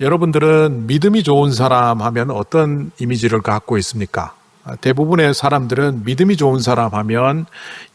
여러분들은 믿음이 좋은 사람 하면 어떤 이미지를 갖고 있습니까? 대부분의 사람들은 믿음이 좋은 사람 하면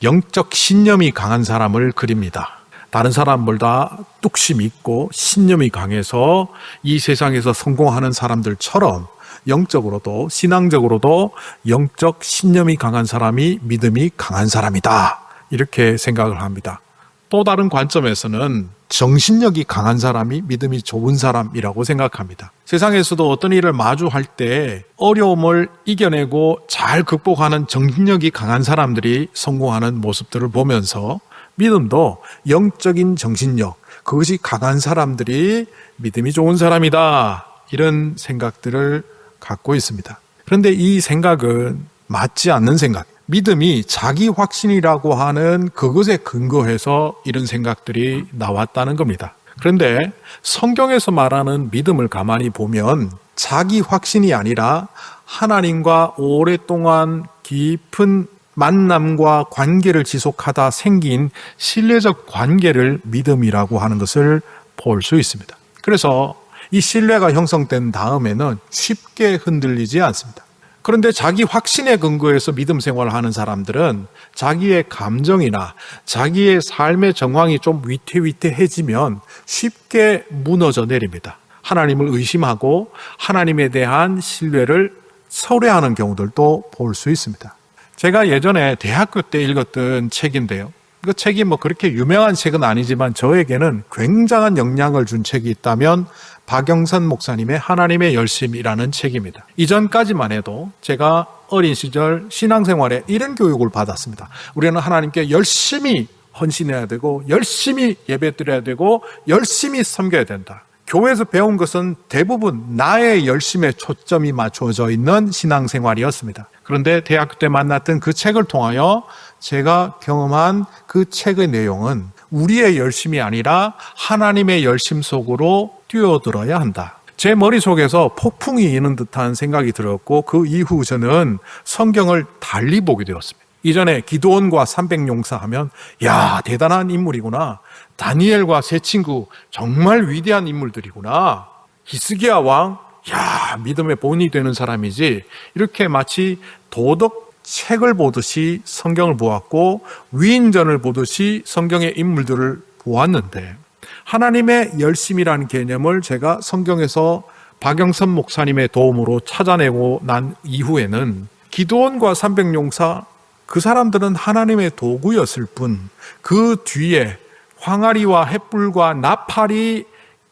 영적 신념이 강한 사람을 그립니다. 다른 사람보다 뚝심 있고 신념이 강해서 이 세상에서 성공하는 사람들처럼 영적으로도 신앙적으로도 영적 신념이 강한 사람이 믿음이 강한 사람이다. 이렇게 생각을 합니다. 또 다른 관점에서는 정신력이 강한 사람이 믿음이 좋은 사람이라고 생각합니다. 세상에서도 어떤 일을 마주할 때 어려움을 이겨내고 잘 극복하는 정신력이 강한 사람들이 성공하는 모습들을 보면서 믿음도 영적인 정신력, 그것이 강한 사람들이 믿음이 좋은 사람이다. 이런 생각들을 갖고 있습니다. 그런데 이 생각은 맞지 않는 생각. 믿음이 자기 확신이라고 하는 그것에 근거해서 이런 생각들이 나왔다는 겁니다. 그런데 성경에서 말하는 믿음을 가만히 보면 자기 확신이 아니라 하나님과 오랫동안 깊은 만남과 관계를 지속하다 생긴 신뢰적 관계를 믿음이라고 하는 것을 볼 수 있습니다. 그래서 이 신뢰가 형성된 다음에는 쉽게 흔들리지 않습니다. 그런데 자기 확신에 근거해서 믿음 생활을 하는 사람들은 자기의 감정이나 자기의 삶의 정황이 좀 위태위태해지면 쉽게 무너져 내립니다. 하나님을 의심하고 하나님에 대한 신뢰를 설회하는 경우들도 볼 수 있습니다. 제가 예전에 대학교 때 읽었던 책인데요. 그 책이 그렇게 유명한 책은 아니지만 저에게는 굉장한 영향을 준 책이 있다면 박영선 목사님의 하나님의 열심이라는 책입니다. 이전까지만 해도 제가 어린 시절 신앙생활에 이런 교육을 받았습니다. 우리는 하나님께 열심히 헌신해야 되고 열심히 예배드려야 되고 열심히 섬겨야 된다. 교회에서 배운 것은 대부분 나의 열심에 초점이 맞춰져 있는 신앙생활이었습니다. 그런데 대학교 때 만났던 그 책을 통하여 제가 경험한 그 책의 내용은 우리의 열심이 아니라 하나님의 열심 속으로 뛰어들어야 한다. 제 머릿속에서 폭풍이 이는 듯한 생각이 들었고 그 이후 저는 성경을 달리 보게 되었습니다. 이전에 기드온과 300용사 하면 야 대단한 인물이구나. 다니엘과 세 친구 정말 위대한 인물들이구나. 히스기야 왕 야 믿음의 본이 되는 사람이지. 이렇게 마치 도덕 책을 보듯이 성경을 보았고 위인전을 보듯이 성경의 인물들을 보았는데 하나님의 열심이라는 개념을 제가 성경에서 박영선 목사님의 도움으로 찾아내고 난 이후에는 기드온과 300용사 그 사람들은 하나님의 도구였을 뿐 그 뒤에 황아리와 햇불과 나팔이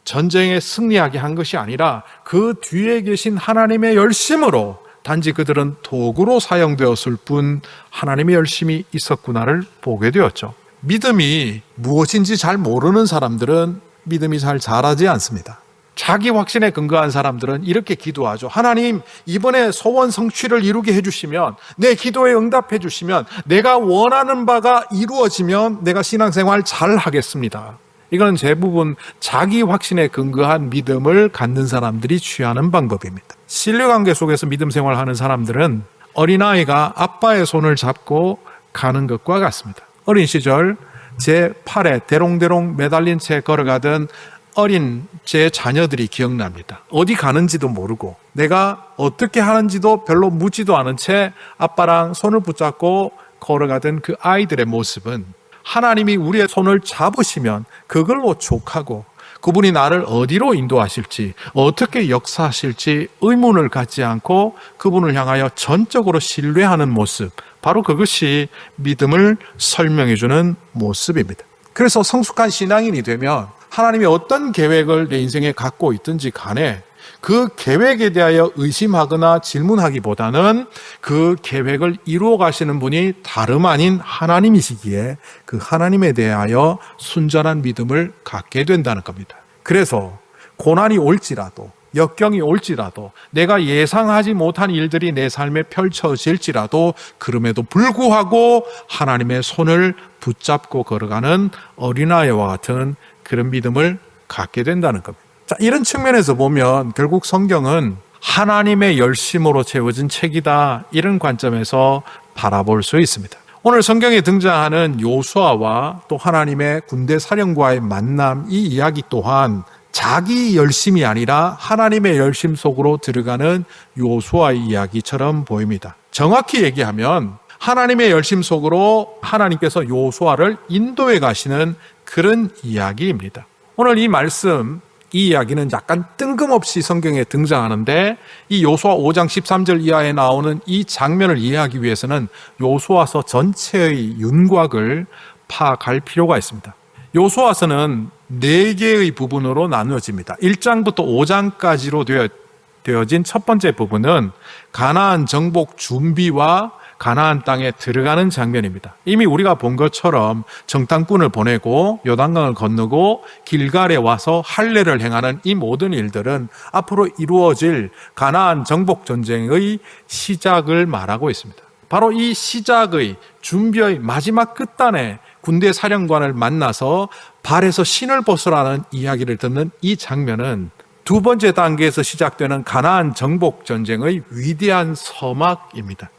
전쟁에 승리하게 한 것이 아니라 그 뒤에 계신 하나님의 열심으로 단지 그들은 도구로 사용되었을 뿐 하나님의 열심이 있었구나를 보게 되었죠. 믿음이 무엇인지 잘 모르는 사람들은 믿음이 잘 자라지 않습니다. 자기 확신에 근거한 사람들은 이렇게 기도하죠. 하나님, 이번에 소원 성취를 이루게 해주시면, 내 기도에 응답해 주시면, 내가 원하는 바가 이루어지면 내가 신앙생활 잘 하겠습니다. 이건 대부분 자기 확신에 근거한 믿음을 갖는 사람들이 취하는 방법입니다. 신뢰관계 속에서 믿음 생활하는 사람들은 어린아이가 아빠의 손을 잡고 가는 것과 같습니다. 어린 시절 제 팔에 대롱대롱 매달린 채 걸어가던 어린 제 자녀들이 기억납니다. 어디 가는지도 모르고 내가 어떻게 하는지도 별로 묻지도 않은 채 아빠랑 손을 붙잡고 걸어가던 그 아이들의 모습은 하나님이 우리의 손을 잡으시면 그걸로 족하고 그분이 나를 어디로 인도하실지 어떻게 역사하실지 의문을 갖지 않고 그분을 향하여 전적으로 신뢰하는 모습, 바로 그것이 믿음을 설명해주는 모습입니다. 그래서 성숙한 신앙인이 되면 하나님이 어떤 계획을 내 인생에 갖고 있든지 간에 그 계획에 대하여 의심하거나 질문하기보다는 그 계획을 이루어 가시는 분이 다름 아닌 하나님이시기에 그 하나님에 대하여 순전한 믿음을 갖게 된다는 겁니다. 그래서 고난이 올지라도 역경이 올지라도 내가 예상하지 못한 일들이 내 삶에 펼쳐질지라도 그럼에도 불구하고 하나님의 손을 붙잡고 걸어가는 어린아이와 같은 그런 믿음을 갖게 된다는 겁니다. 자, 이런 측면에서 보면 결국 성경은 하나님의 열심으로 채워진 책이다, 이런 관점에서 바라볼 수 있습니다. 오늘 성경에 등장하는 요수아와 또 하나님의 군대 사령과의 만남, 이 이야기 또한 자기 열심이 아니라 하나님의 열심 속으로 들어가는 요수아의 이야기처럼 보입니다. 정확히 얘기하면 하나님의 열심 속으로 하나님께서 요수아를 인도해 가시는 그런 이야기입니다. 오늘 이 말씀, 이 이야기는 약간 뜬금없이 성경에 등장하는데 이 요수아 5장 13절 이하에 나오는 이 장면을 이해하기 위해서는 요수아서 전체의 윤곽을 파악할 필요가 있습니다. 요수아서는 4개의 부분으로 나누어집니다. 1장부터 5장까지로 되어진 첫 번째 부분은 가나안 정복 준비와 가나안 땅에 들어가는 장면입니다. 이미 우리가 본 것처럼 정탐꾼을 보내고 요단강을 건너고 길갈에 와서 할례를 행하는 이 모든 일들은 앞으로 이루어질 가나안 정복 전쟁의 시작을 말하고 있습니다. 바로 이 시작의 준비의 마지막 끝단에 군대 사령관을 만나서 발에서 신을 벗으라는 이야기를 듣는 이 장면은 두 번째 단계에서 시작되는 가나안 정복 전쟁의 위대한 서막입니다.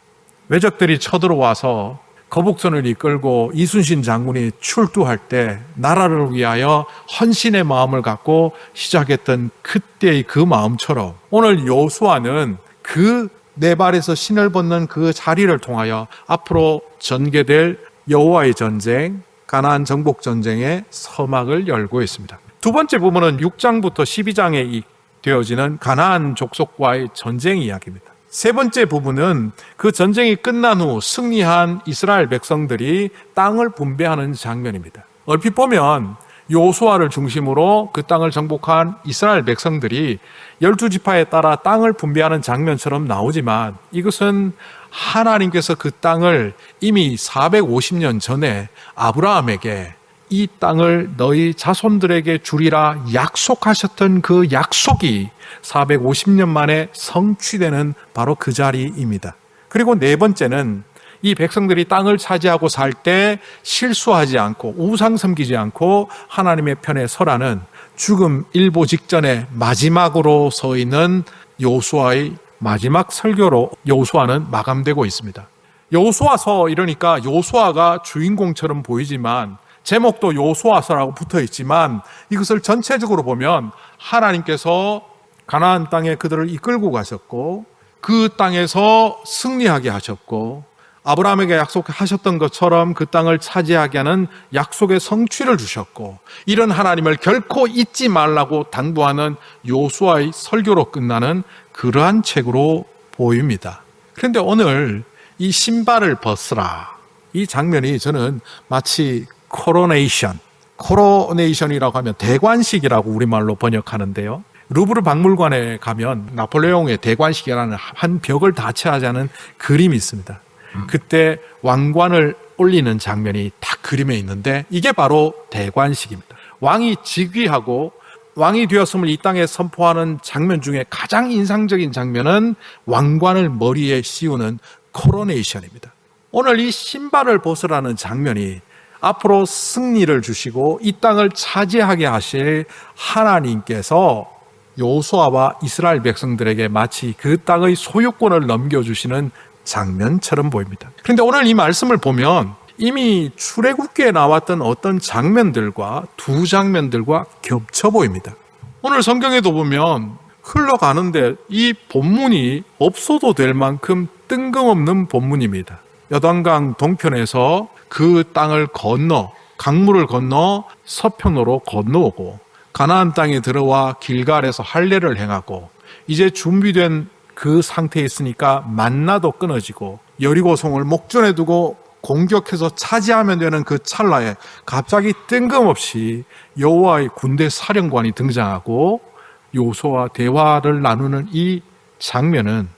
외적들이 쳐들어와서 거북선을 이끌고 이순신 장군이 출두할 때 나라를 위하여 헌신의 마음을 갖고 시작했던 그때의 그 마음처럼 오늘 요수아는 그 네 발에서 신을 벗는 그 자리를 통하여 앞으로 전개될 여호와의 전쟁, 가나안 정복 전쟁의 서막을 열고 있습니다. 두 번째 부분은 6장부터 12장에 되어지는 가나안 족속과의 전쟁 이야기입니다. 세 번째 부분은 그 전쟁이 끝난 후 승리한 이스라엘 백성들이 땅을 분배하는 장면입니다. 얼핏 보면 요수아를 중심으로 그 땅을 정복한 이스라엘 백성들이 12지파에 따라 땅을 분배하는 장면처럼 나오지만 이것은 하나님께서 그 땅을 이미 450년 전에 아브라함에게 이 땅을 너희 자손들에게 주리라 약속하셨던 그 약속이 450년 만에 성취되는 바로 그 자리입니다. 그리고 네 번째는 이 백성들이 땅을 차지하고 살 때 실수하지 않고 우상 섬기지 않고 하나님의 편에 서라는 죽음 일보 직전에 마지막으로 서 있는 요수아의 마지막 설교로 요수아는 마감되고 있습니다. 요수아서 이러니까 요수아가 주인공처럼 보이지만 제목도 요수아서라고 붙어 있지만 이것을 전체적으로 보면 하나님께서 가나안 땅에 그들을 이끌고 가셨고 그 땅에서 승리하게 하셨고 아브라함에게 약속하셨던 것처럼 그 땅을 차지하게 하는 약속의 성취를 주셨고 이런 하나님을 결코 잊지 말라고 당부하는 요수아의 설교로 끝나는 그러한 책으로 보입니다. 그런데 오늘 이 신발을 벗으라 이 장면이 저는 마치 코로네이션이라고 하면 대관식이라고 우리말로 번역하는데요. 루브르 박물관에 가면 나폴레옹의 대관식이라는 한 벽을 다 차지하는 그림이 있습니다. 그때 왕관을 올리는 장면이 딱 그림에 있는데 이게 바로 대관식입니다. 왕이 즉위하고 왕이 되었음을 이 땅에 선포하는 장면 중에 가장 인상적인 장면은 왕관을 머리에 씌우는 코로네이션입니다. 오늘 이 신발을 벗으라는 장면이 앞으로 승리를 주시고 이 땅을 차지하게 하실 하나님께서 요수아와 이스라엘 백성들에게 마치 그 땅의 소유권을 넘겨주시는 장면처럼 보입니다. 그런데 오늘 이 말씀을 보면 이미 출애굽기에 나왔던 어떤 장면들과 두 장면들과 겹쳐 보입니다. 오늘 성경에도 보면 흘러가는데 이 본문이 없어도 될 만큼 뜬금없는 본문입니다. 요단강 동편에서 그 땅을 건너 강물을 건너 서편으로 건너오고 가나안 땅에 들어와 길갈에서 할례를 행하고 이제 준비된 그 상태에 있으니까 만나도 끊어지고 여리고성을 목전에 두고 공격해서 차지하면 되는 그 찰나에 갑자기 뜬금없이 여호와의 군대 사령관이 등장하고 요수아와 대화를 나누는 이 장면은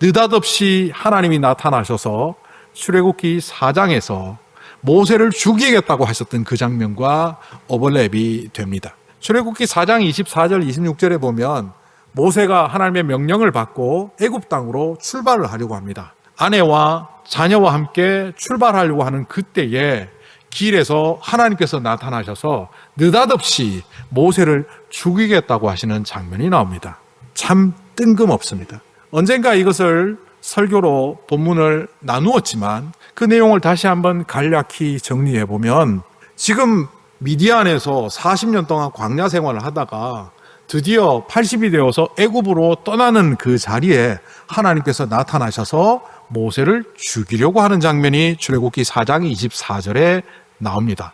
느닷없이 하나님이 나타나셔서 출애굽기 4장에서 모세를 죽이겠다고 하셨던 그 장면과 오버랩이 됩니다. 출애굽기 4장 24절 26절에 보면 모세가 하나님의 명령을 받고 애굽 땅으로 출발을 하려고 합니다. 아내와 자녀와 함께 출발하려고 하는 그때에 길에서 하나님께서 나타나셔서 느닷없이 모세를 죽이겠다고 하시는 장면이 나옵니다. 참 뜬금없습니다. 언젠가 이것을 설교로 본문을 나누었지만 그 내용을 다시 한번 간략히 정리해 보면 지금 미디안에서 40년 동안 광야 생활을 하다가 드디어 80이 되어서 애굽으로 떠나는 그 자리에 하나님께서 나타나셔서 모세를 죽이려고 하는 장면이 출애굽기 4장 24절에 나옵니다.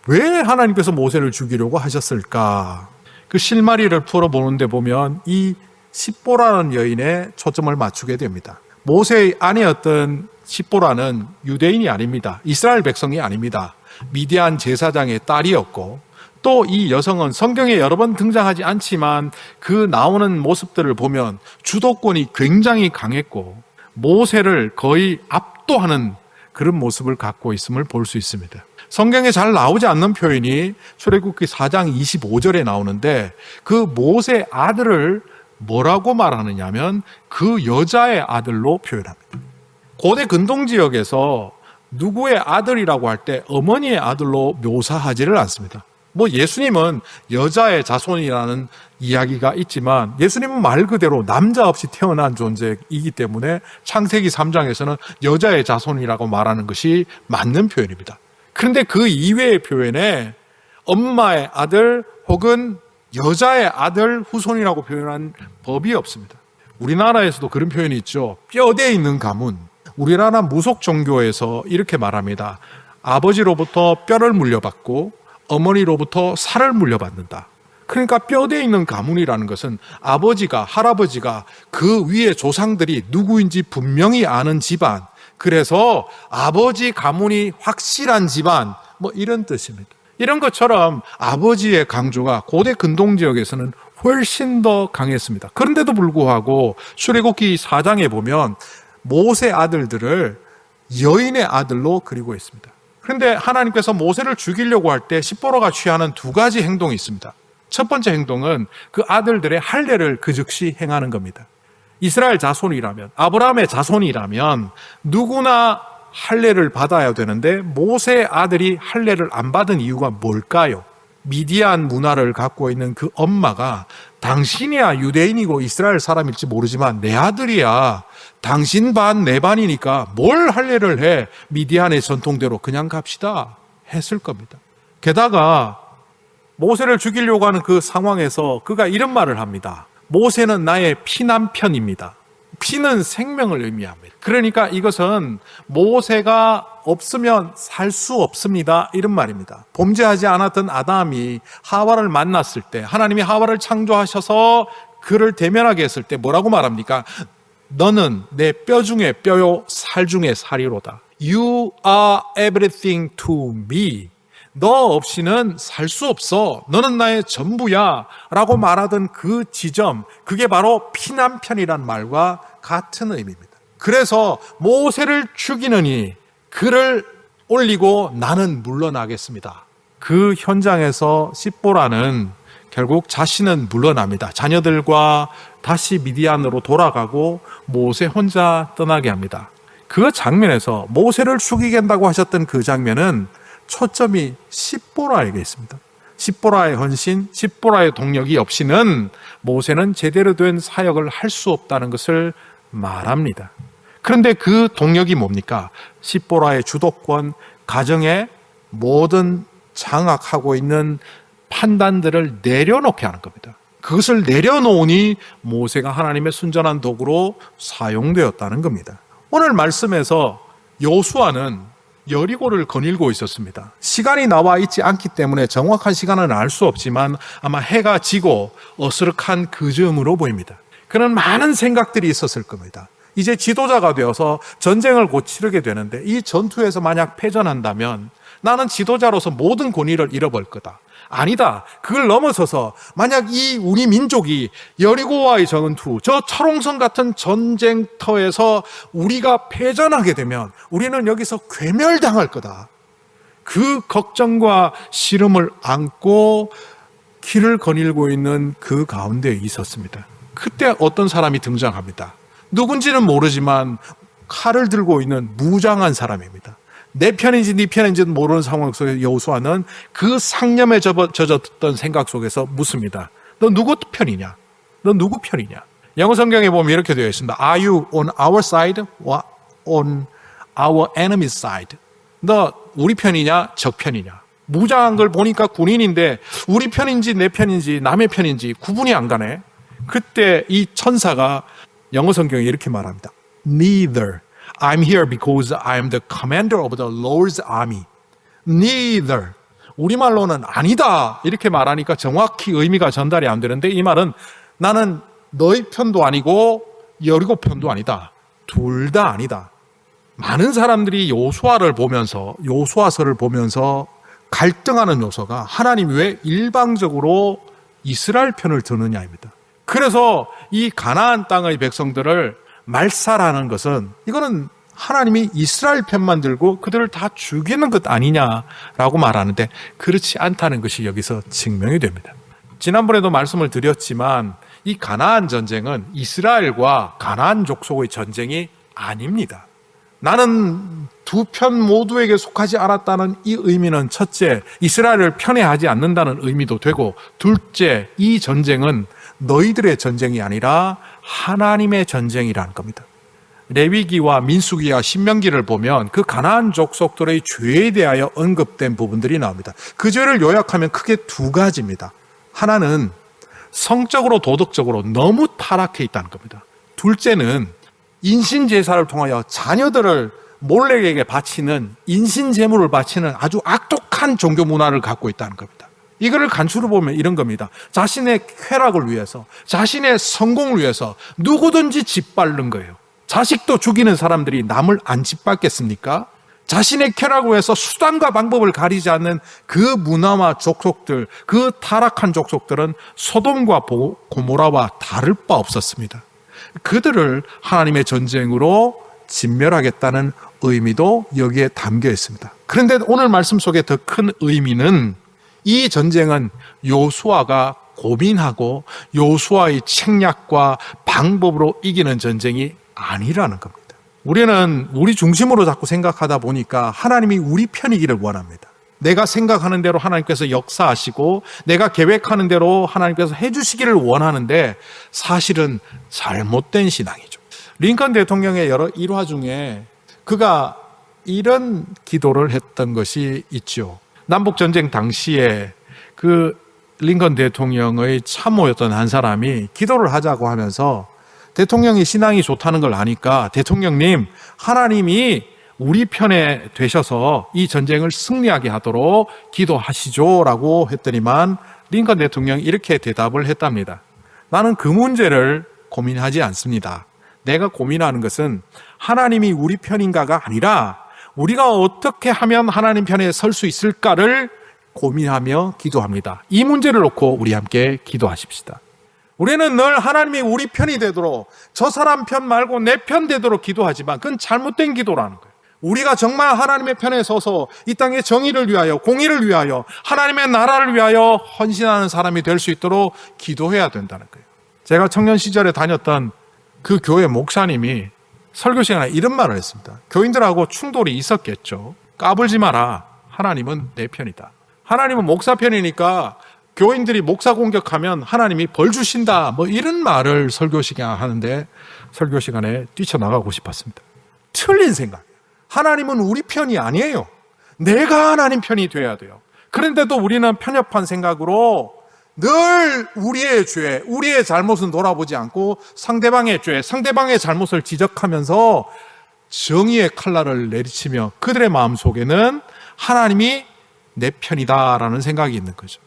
왜 하나님께서 모세를 죽이려고 하셨을까? 그 실마리를 풀어보는데 보면 이 십보라는 여인에 초점을 맞추게 됩니다. 모세의 아내였던 십보라는 유대인이 아닙니다. 이스라엘 백성이 아닙니다. 미디안 제사장의 딸이었고, 또 이 여성은 성경에 여러 번 등장하지 않지만 그 나오는 모습들을 보면 주도권이 굉장히 강했고 모세를 거의 압도하는 그런 모습을 갖고 있음을 볼 수 있습니다. 성경에 잘 나오지 않는 표현이 출애굽기 4장 25절에 나오는데 그 모세 아들을 뭐라고 말하느냐면 그 여자의 아들로 표현합니다. 고대 근동 지역에서 누구의 아들이라고 할 때 어머니의 아들로 묘사하지를 않습니다. 예수님은 여자의 자손이라는 이야기가 있지만 예수님은 말 그대로 남자 없이 태어난 존재이기 때문에 창세기 3장에서는 여자의 자손이라고 말하는 것이 맞는 표현입니다. 그런데 그 이외의 표현에 엄마의 아들 혹은 여자의 아들 후손이라고 표현한 법이 없습니다. 우리나라에서도 그런 표현이 있죠. 뼈대 있는 가문. 우리나라 무속 종교에서 이렇게 말합니다. 아버지로부터 뼈를 물려받고 어머니로부터 살을 물려받는다. 그러니까 뼈대 있는 가문이라는 것은 아버지가, 할아버지가 그 위에 조상들이 누구인지 분명히 아는 집안, 그래서 아버지 가문이 확실한 집안, 이런 뜻입니다. 이런 것처럼 아버지의 강조가 고대 근동 지역에서는 훨씬 더 강했습니다. 그런데도 불구하고 출애굽기 4장에 보면 모세 아들들을 여인의 아들로 그리고 있습니다. 그런데 하나님께서 모세를 죽이려고 할 때 십보라가 취하는 두 가지 행동이 있습니다. 첫 번째 행동은 그 아들들의 할례를 그 즉시 행하는 겁니다. 이스라엘 자손이라면, 아브라함의 자손이라면 누구나 할례를 받아야 되는데 모세의 아들이 할례를 안 받은 이유가 뭘까요? 미디안 문화를 갖고 있는 그 엄마가 당신이야 유대인이고 이스라엘 사람일지 모르지만 내 아들이야. 당신 반 내 반이니까 뭘 할례를 해. 미디안의 전통대로 그냥 갑시다 했을 겁니다. 게다가 모세를 죽이려고 하는 그 상황에서 그가 이런 말을 합니다. 모세는 나의 피남편입니다. 피는 생명을 의미합니다. 그러니까 이것은 모세가 없으면 살 수 없습니다. 이런 말입니다. 범죄하지 않았던 아담이 하와를 만났을 때 하나님이 하와를 창조하셔서 그를 대면하게 했을 때 뭐라고 말합니까? 너는 내 뼈 중에 뼈요 살 중에 살이로다. You are everything to me. 너 없이는 살 수 없어. 너는 나의 전부야 라고 말하던 그 지점, 그게 바로 피남편이란 말과 같은 의미입니다. 그래서 모세를 죽이느니 그를 올리고 나는 물러나겠습니다. 그 현장에서 십보라는 결국 자신은 물러납니다. 자녀들과 다시 미디안으로 돌아가고 모세 혼자 떠나게 합니다. 그 장면에서 모세를 죽이겠다고 하셨던 그 장면은 초점이 십보라에게 있습니다. 십보라의 헌신, 십보라의 동력이 없이는 모세는 제대로 된 사역을 할 수 없다는 것을 말합니다. 그런데 그 동력이 뭡니까? 십보라의 주도권, 가정의 모든 장악하고 있는 판단들을 내려놓게 하는 겁니다. 그것을 내려놓으니 모세가 하나님의 순전한 도구로 사용되었다는 겁니다. 오늘 말씀에서 여호수아는 여리고를 거닐고 있었습니다. 시간이 나와 있지 않기 때문에 정확한 시간은 알 수 없지만 아마 해가 지고 어스럭한 그 즈음으로 보입니다. 그런 많은 생각들이 있었을 겁니다. 이제 지도자가 되어서 전쟁을 곧 치르게 되는데 이 전투에서 만약 패전한다면 나는 지도자로서 모든 권위를 잃어버릴 거다. 아니다. 그걸 넘어서서 만약 이 우리 민족이 여리고와의 전투, 저 철옹성 같은 전쟁터에서 우리가 패전하게 되면 우리는 여기서 괴멸당할 거다. 그 걱정과 시름을 안고 길을 거닐고 있는 그 가운데 있었습니다. 그때 어떤 사람이 등장합니다. 누군지는 모르지만 칼을 들고 있는 무장한 사람입니다. 내 편인지 네 편인지는 모르는 상황 속에 여호수아는 그 상념에 젖었던 생각 속에서 묻습니다. 너 누구 편이냐? 너 누구 편이냐? 영어 성경에 보면 이렇게 되어 있습니다. Are you on our side or on our enemy's side? 너 우리 편이냐? 적 편이냐? 무장한 걸 보니까 군인인데 우리 편인지 내 편인지 남의 편인지 구분이 안 가네. 그때 이 천사가 영어 성경에 이렇게 말합니다. Neither. I'm here because I am the commander of the Lord's army. Neither. 우리말로는 아니다 이렇게 말하니까 정확히 의미가 전달이 안 되는데, 이 말은 나는 너희 편도 아니고 여리고 편도 아니다. 둘 다 아니다. 많은 사람들이 요수아서를 보면서 갈등하는 요소가 하나님이 왜 일방적으로 이스라엘 편을 드느냐입니다. 그래서 이 가나안 땅의 백성들을 말살하는 것은, 이거는 하나님이 이스라엘 편만 들고 그들을 다 죽이는 것 아니냐라고 말하는데, 그렇지 않다는 것이 여기서 증명이 됩니다. 지난번에도 말씀을 드렸지만 이 가나안 전쟁은 이스라엘과 가나안 족속의 전쟁이 아닙니다. 나는 두 편 모두에게 속하지 않았다는 이 의미는 첫째, 이스라엘을 편애하지 않는다는 의미도 되고, 둘째, 이 전쟁은 너희들의 전쟁이 아니라 하나님의 전쟁이라는 겁니다. 레위기와 민수기와 신명기를 보면 그 가나안 족속들의 죄에 대하여 언급된 부분들이 나옵니다. 그 죄를 요약하면 크게 두 가지입니다. 하나는 성적으로 도덕적으로 너무 타락해 있다는 겁니다. 둘째는 인신제사를 통하여 자녀들을 몰렉에게 바치는, 인신제물을 바치는 아주 악독한 종교 문화를 갖고 있다는 겁니다. 이거를 간추려 보면 이런 겁니다. 자신의 쾌락을 위해서, 자신의 성공을 위해서 누구든지 짓밟는 거예요. 자식도 죽이는 사람들이 남을 안 짓밟겠습니까? 자신의 쾌락을 위해서 수단과 방법을 가리지 않는 그 문화와 족속들, 그 타락한 족속들은 소돔과 고모라와 다를 바 없었습니다. 그들을 하나님의 전쟁으로 진멸하겠다는 의미도 여기에 담겨 있습니다. 그런데 오늘 말씀 속에 더 큰 의미는, 이 전쟁은 요수아가 고민하고 요수아의 책략과 방법으로 이기는 전쟁이 아니라는 겁니다. 우리는 우리 중심으로 자꾸 생각하다 보니까 하나님이 우리 편이기를 원합니다. 내가 생각하는 대로 하나님께서 역사하시고 내가 계획하는 대로 하나님께서 해주시기를 원하는데, 사실은 잘못된 신앙이죠. 링컨 대통령의 여러 일화 중에 그가 이런 기도를 했던 것이 있죠. 남북전쟁 당시에 그 링컨 대통령의 참모였던 한 사람이 기도를 하자고 하면서, 대통령이 신앙이 좋다는 걸 아니까 대통령님, 하나님이 우리 편에 되셔서 이 전쟁을 승리하게 하도록 기도하시죠 라고 했더니만 링컨 대통령이 이렇게 대답을 했답니다. 나는 그 문제를 고민하지 않습니다. 내가 고민하는 것은 하나님이 우리 편인가가 아니라 우리가 어떻게 하면 하나님 편에 설 수 있을까를 고민하며 기도합니다. 이 문제를 놓고 우리 함께 기도하십시다. 우리는 늘 하나님이 우리 편이 되도록, 저 사람 편 말고 내 편 되도록 기도하지만 그건 잘못된 기도라는 거예요. 우리가 정말 하나님의 편에 서서 이 땅의 정의를 위하여, 공의를 위하여, 하나님의 나라를 위하여 헌신하는 사람이 될 수 있도록 기도해야 된다는 거예요. 제가 청년 시절에 다녔던 그 교회 목사님이 설교 시간에 이런 말을 했습니다. 교인들하고 충돌이 있었겠죠. 까불지 마라. 하나님은 내 편이다. 하나님은 목사 편이니까 교인들이 목사 공격하면 하나님이 벌 주신다. 뭐 이런 말을 설교 시간에 하는데, 설교 시간에 뛰쳐나가고 싶었습니다. 틀린 생각. 하나님은 우리 편이 아니에요. 내가 하나님 편이 돼야 돼요. 그런데도 우리는 편협한 생각으로 늘 우리의 죄, 우리의 잘못은 돌아보지 않고 상대방의 죄, 상대방의 잘못을 지적하면서 정의의 칼날을 내리치며 그들의 마음속에는 하나님이 내 편이다라는 생각이 있는 거죠.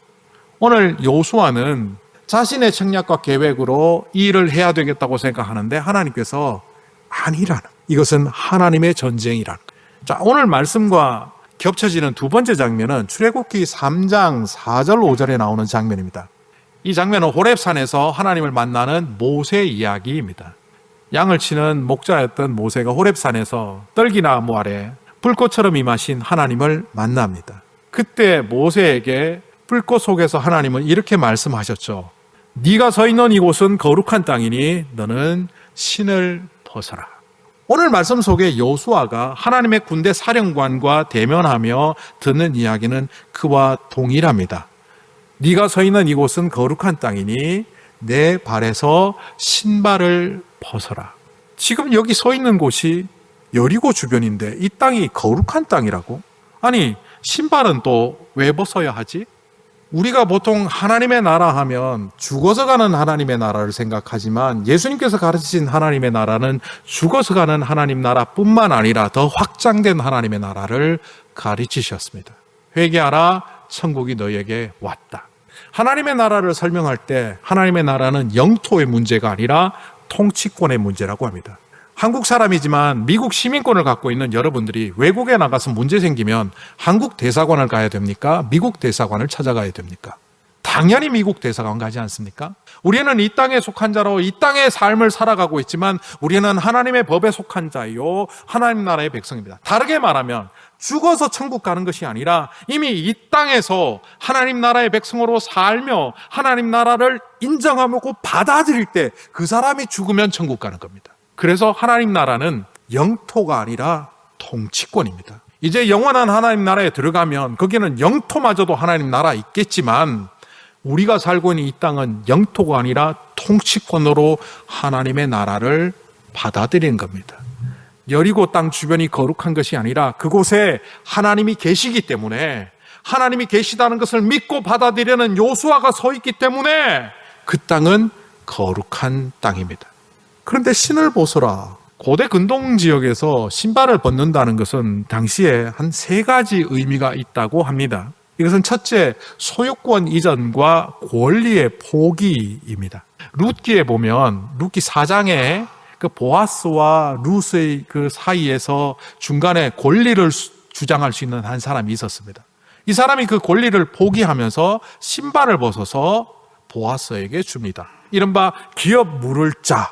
오늘 요수아는 자신의 책략과 계획으로 이 일을 해야 되겠다고 생각하는데 하나님께서 아니라는, 이것은 하나님의 전쟁이라는 거예요. 자, 오늘 말씀과 겹쳐지는 두 번째 장면은 출애굽기 3장 4절 5절에 나오는 장면입니다. 이 장면은 호렙산에서 하나님을 만나는 모세 이야기입니다. 양을 치는 목자였던 모세가 호렙산에서 떨기나무 아래 불꽃처럼 임하신 하나님을 만납니다. 그때 모세에게 불꽃 속에서 하나님은 이렇게 말씀하셨죠. 네가 서 있는 이곳은 거룩한 땅이니 너는 신을 벗어라. 오늘 말씀 속에 여호수아가 하나님의 군대 사령관과 대면하며 듣는 이야기는 그와 동일합니다. 네가 서 있는 이곳은 거룩한 땅이니 내 발에서 신발을 벗어라. 지금 여기 서 있는 곳이 여리고 주변인데 이 땅이 거룩한 땅이라고? 아니, 신발은 또 왜 벗어야 하지? 우리가 보통 하나님의 나라 하면 죽어서 가는 하나님의 나라를 생각하지만 예수님께서 가르치신 하나님의 나라는 죽어서 가는 하나님 나라뿐만 아니라 더 확장된 하나님의 나라를 가르치셨습니다. 회개하라, 천국이 너에게 왔다. 하나님의 나라를 설명할 때 하나님의 나라는 영토의 문제가 아니라 통치권의 문제라고 합니다. 한국 사람이지만 미국 시민권을 갖고 있는 여러분들이 외국에 나가서 문제 생기면 한국 대사관을 가야 됩니까? 미국 대사관을 찾아가야 됩니까? 당연히 미국 대사관 가지 않습니까? 우리는 이 땅에 속한 자로 이 땅의 삶을 살아가고 있지만 우리는 하나님의 법에 속한 자요, 하나님 나라의 백성입니다. 다르게 말하면 죽어서 천국 가는 것이 아니라 이미 이 땅에서 하나님 나라의 백성으로 살며 하나님 나라를 인정하고 받아들일 때 그 사람이 죽으면 천국 가는 겁니다. 그래서 하나님 나라는 영토가 아니라 통치권입니다. 이제 영원한 하나님 나라에 들어가면 거기는 영토마저도 하나님 나라 있겠지만 우리가 살고 있는 이 땅은 영토가 아니라 통치권으로 하나님의 나라를 받아들이는 겁니다. 여리고 땅 주변이 거룩한 것이 아니라 그곳에 하나님이 계시기 때문에 하나님이 계시다는 것을 믿고 받아들이는 요수아가 서 있기 때문에 그 땅은 거룩한 땅입니다. 그런데 신을 벗어라. 고대 근동 지역에서 신발을 벗는다는 것은 당시에 한 3가지 의미가 있다고 합니다. 이것은 첫째, 소유권 이전과 권리의 포기입니다. 룻기에 보면 룻기 4장에 그 보아스와 룻의 그 사이에서 중간에 권리를 주장할 수 있는 한 사람이 있었습니다. 이 사람이 그 권리를 포기하면서 신발을 벗어서 보아스에게 줍니다. 이른바 기업 물을 자.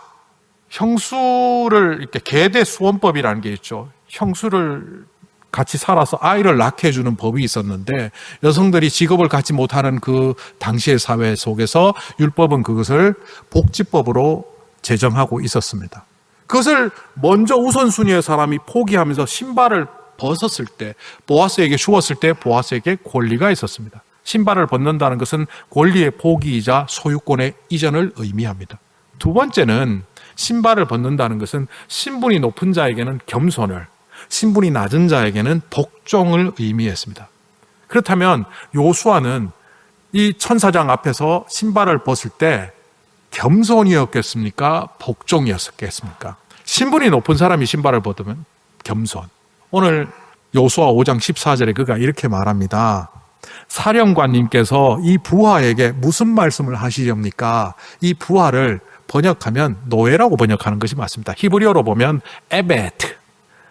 형수를 이렇게 계대 수원법이라는 게 있죠. 형수를 같이 살아서 아이를 낳게 해주는 법이 있었는데 여성들이 직업을 갖지 못하는 그 당시의 사회 속에서 율법은 그것을 복지법으로 제정하고 있었습니다. 그것을 먼저 우선순위의 사람이 포기하면서 신발을 벗었을 때, 보아스에게 주었을 때 보아스에게 권리가 있었습니다. 신발을 벗는다는 것은 권리의 포기이자 소유권의 이전을 의미합니다. 두 번째는 신발을 벗는다는 것은 신분이 높은 자에게는 겸손을, 신분이 낮은 자에게는 복종을 의미했습니다. 그렇다면 요수아는 이 천사장 앞에서 신발을 벗을 때 겸손이었겠습니까? 복종이었겠습니까? 신분이 높은 사람이 신발을 벗으면 겸손. 오늘 요수아 5장 14절에 그가 이렇게 말합니다. 사령관님께서 이 부하에게 무슨 말씀을 하시렵니까? 이 부하를 번역하면 노예라고 번역하는 것이 맞습니다. 히브리어로 보면 에베트,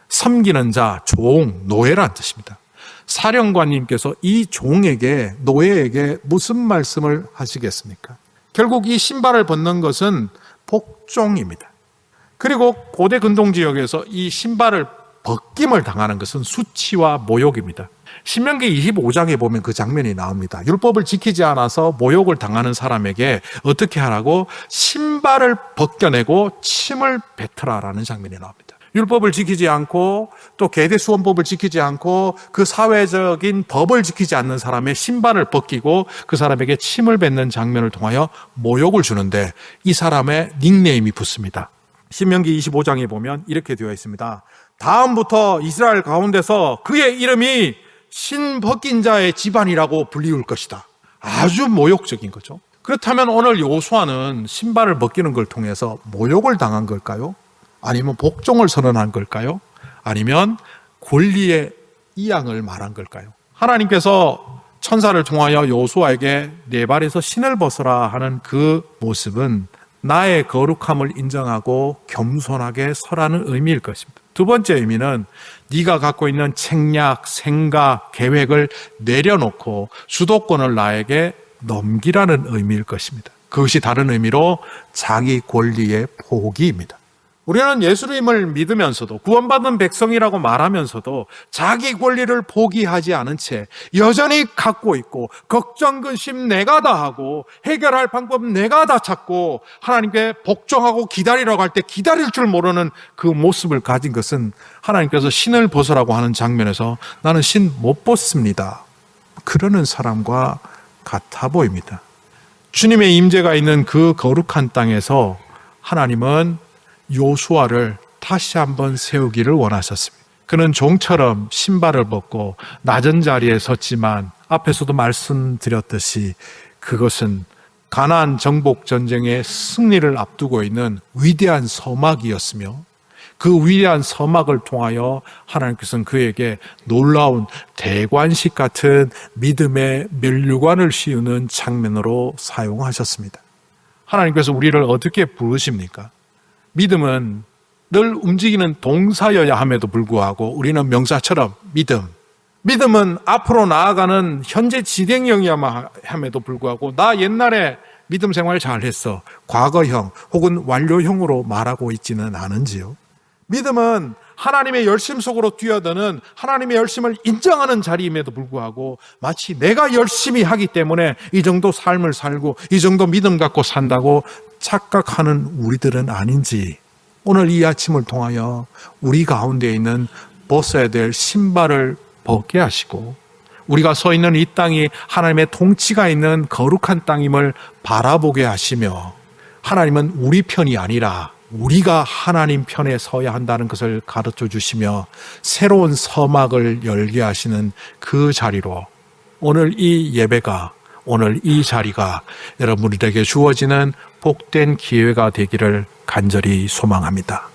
섬기는 자, 종, 노예라는 뜻입니다. 사령관님께서 이 종에게, 노예에게 무슨 말씀을 하시겠습니까? 결국 이 신발을 벗는 것은 복종입니다. 그리고 고대 근동 지역에서 이 신발을 벗김을 당하는 것은 수치와 모욕입니다. 신명기 25장에 보면 그 장면이 나옵니다. 율법을 지키지 않아서 모욕을 당하는 사람에게 어떻게 하라고? 신발을 벗겨내고 침을 뱉으라라는 장면이 나옵니다. 율법을 지키지 않고 또 계대수원법을 지키지 않고 그 사회적인 법을 지키지 않는 사람의 신발을 벗기고 그 사람에게 침을 뱉는 장면을 통하여 모욕을 주는데 이 사람의 닉네임이 붙습니다. 신명기 25장에 보면 이렇게 되어 있습니다. 다음부터 이스라엘 가운데서 그의 이름이 신 벗긴 자의 집안이라고 불리울 것이다. 아주 모욕적인 거죠. 그렇다면 오늘 요수아는 신발을 벗기는 걸 통해서 모욕을 당한 걸까요? 아니면 복종을 선언한 걸까요? 아니면 권리의 이양을 말한 걸까요? 하나님께서 천사를 통하여 요수아에게 네 발에서 신을 벗어라 하는 그 모습은 나의 거룩함을 인정하고 겸손하게 서라는 의미일 것입니다. 두 번째 의미는 네가 갖고 있는 책략, 생각, 계획을 내려놓고 주도권을 나에게 넘기라는 의미일 것입니다. 그것이 다른 의미로 자기 권리의 포기입니다. 우리는 예수님을 믿으면서도 구원받은 백성이라고 말하면서도 자기 권리를 포기하지 않은 채 여전히 갖고 있고 걱정, 근심 내가 다 하고 해결할 방법 내가 다 찾고 하나님께 복종하고 기다리라고 할 때 기다릴 줄 모르는 그 모습을 가진 것은 하나님께서 신을 벗으라고 하는 장면에서 나는 신 못 벗습니다. 그러는 사람과 같아 보입니다. 주님의 임재가 있는 그 거룩한 땅에서 하나님은 요수아를 다시 한번 세우기를 원하셨습니다. 그는 종처럼 신발을 벗고 낮은 자리에 섰지만 앞에서도 말씀드렸듯이 그것은 가나안 정복 전쟁의 승리를 앞두고 있는 위대한 서막이었으며 그 위대한 서막을 통하여 하나님께서는 그에게 놀라운 대관식 같은 믿음의 면류관을 씌우는 장면으로 사용하셨습니다. 하나님께서 우리를 어떻게 부르십니까? 믿음은 늘 움직이는 동사여야 함에도 불구하고 우리는 명사처럼 믿음은 앞으로 나아가는 현재 진행형이야만 함에도 불구하고 나 옛날에 믿음 생활 잘했어, 과거형 혹은 완료형으로 말하고 있지는 않은지요. 믿음은 하나님의 열심 속으로 뛰어드는 하나님의 열심을 인정하는 자리임에도 불구하고 마치 내가 열심히 하기 때문에 이 정도 삶을 살고 이 정도 믿음 갖고 산다고 착각하는 우리들은 아닌지, 오늘 이 아침을 통하여 우리 가운데 있는 벗어야 될 신발을 벗게 하시고 우리가 서 있는 이 땅이 하나님의 통치가 있는 거룩한 땅임을 바라보게 하시며 하나님은 우리 편이 아니라 우리가 하나님 편에 서야 한다는 것을 가르쳐 주시며 새로운 서막을 열게 하시는 그 자리로 오늘 이 예배가, 오늘 이 자리가 여러분들에게 주어지는 복된 기회가 되기를 간절히 소망합니다.